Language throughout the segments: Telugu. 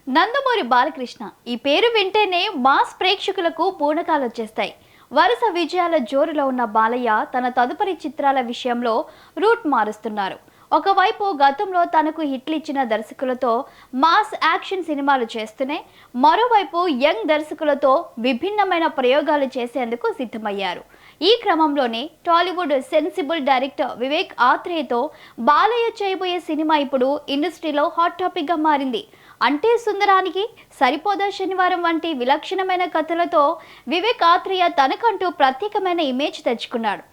నందమూరి బాలకృష్ణ ఈ పేరు వింటేనే మాస్ ప్రేక్షకులకు పూనకాలు వచ్చేస్తాయి. వరుస విజయాల జోరులో ఉన్న బాలయ్య తన తదుపరి చిత్రాల విషయంలో రూట్ మారుస్తున్నారు. ఒకవైపు గతంలో తనకు హిట్లు ఇచ్చిన దర్శకులతో మాస్ యాక్షన్ సినిమాలు చేస్తూనే మరోవైపు యంగ్ దర్శకులతో విభిన్నమైన ప్రయోగాలు చేసేందుకు సిద్ధమయ్యారు. ఈ క్రమంలోనే టాలీవుడ్ సెన్సిబుల్ డైరెక్టర్ వివేక్ ఆత్రేయతో బాలయ్య చేయబోయే సినిమా ఇప్పుడు ఇండస్ట్రీలో హాట్ టాపిక్ గా మారింది. అంటే సుందరానికి సరిపోదా శనివారం వంటి విలక్షణమైన కథలతో వివేక్ ఆత్రేయ తనకంటూ ప్రత్యేకమైన ఇమేజ్ తెచ్చుకున్నాడు.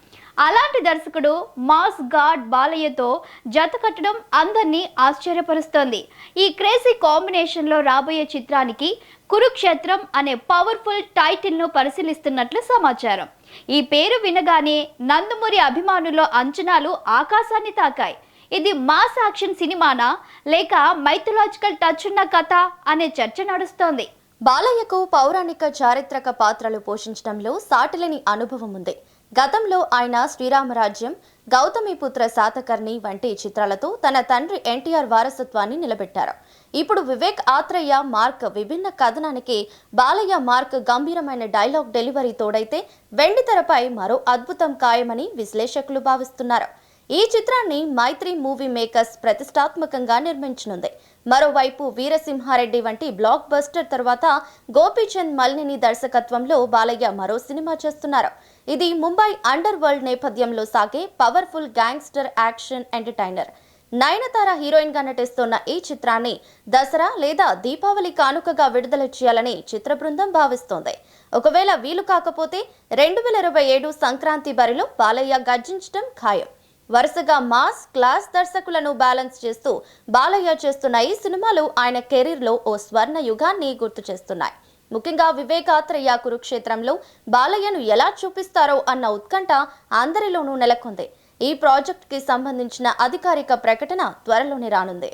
అలాంటి దర్శకుడు మాస్ గాడ్ బాలయ్యతో జత కట్టడం అందరినీ ఆశ్చర్యపరుస్తోంది. ఈ క్రేజీ కాంబినేషన్లో రాబోయే చిత్రానికి కురుక్షేత్రం అనే పవర్ఫుల్ టైటిల్ను పరిశీలిస్తున్నట్లు సమాచారం. ఈ పేరు వినగానే నందమూరి అభిమానుల్లో అంచనాలు ఆకాశాన్ని తాకాయి. ఇది మాస్ యాక్షన్ సినిమానా లేక మైథలాజికల్ టచ్ ఉన్న కథ అనే చర్చ నడుస్తోంది. బాలయ్యకు పౌరాణిక చారిత్రక పాత్రలు పోషించడంలో సాటిలేని అనుభవం ఉంది. గతంలో ఆయన శ్రీరామరాజ్యం, గౌతమిపుత్ర శాతకర్ణి వంటి చిత్రాలతో తన తండ్రి ఎన్టీఆర్ వారసత్వాన్ని నిలబెట్టారు. ఇప్పుడు వివేక్ ఆత్రేయ మార్క్ విభిన్న కథనానికి బాలయ్య మార్క్ గంభీరమైన డైలాగ్ డెలివరీ తోడైతే వెండితెరపై మరో అద్భుతం ఖాయమని విశ్లేషకులు భావిస్తున్నారు. ఈ చిత్రాన్ని మైత్రి మూవీ మేకర్స్ ప్రతిష్టాత్మకంగా నిర్మించనుంది. మరోవైపు వీరసింహారెడ్డి వంటి బ్లాక్ బస్టర్ తర్వాత గోపీచంద్ మల్లిని దర్శకత్వంలో బాలయ్య మరో సినిమా చేస్తున్నారు. ఇది ముంబై అండర్ వరల్డ్ నేపథ్యంలో సాగే powerful gangster action entertainer. Nayanthara heroine గా నటిస్తున్న ఈ చిత్రాన్ని దసరా లేదా దీపావళి కానుకగా విడుదల చేయాలని చిత్ర బృందం భావిస్తోంది. ఒకవేళ వీలు కాకపోతే 2027 సంక్రాంతి బరిలో బాలయ్య గర్జించడం ఖాయం. వరుసగా మాస్, క్లాస్ దర్శకులను బ్యాలెన్స్ చేస్తూ బాలయ్య చేస్తున్న ఈ సినిమాలు ఆయన కెరీర్లో ఓ స్వర్ణ యుగాన్ని గుర్తు చేస్తున్నాయి. ముఖ్యంగా వివేక్ ఆత్రేయ కురుక్షేత్రంలో బాలయ్యను ఎలా చూపిస్తారో అన్న ఉత్కంఠ అందరిలోనూ నెలకొంది. ఈ ప్రాజెక్ట్ కి సంబంధించిన అధికారిక ప్రకటన త్వరలోనే రానుంది.